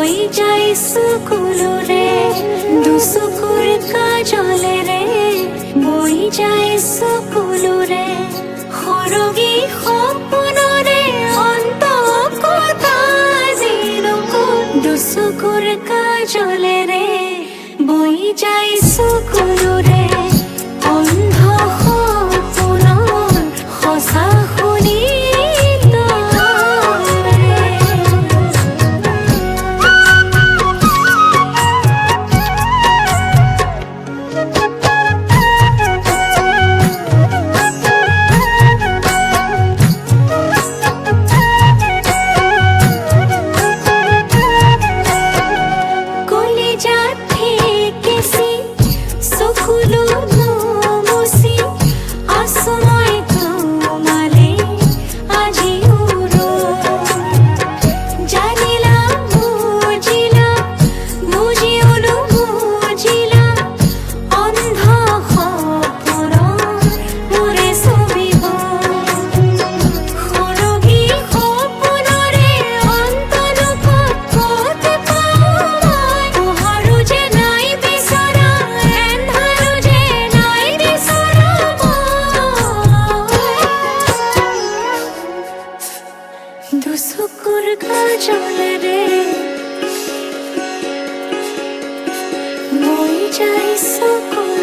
বই যাই সুকুলো রে দুসুকুর কাজলে রে বই যাই সুকুলো রে হরগি সপোনৰে অন্ত কথা জিনুকো দুসুকুর কাজলেৰে বই যাই সুকুলো ৰে অন্ধ সপোনৰ সঁচা শুনি দুসুকুর কাজলেৰে বই যাই সুকুলো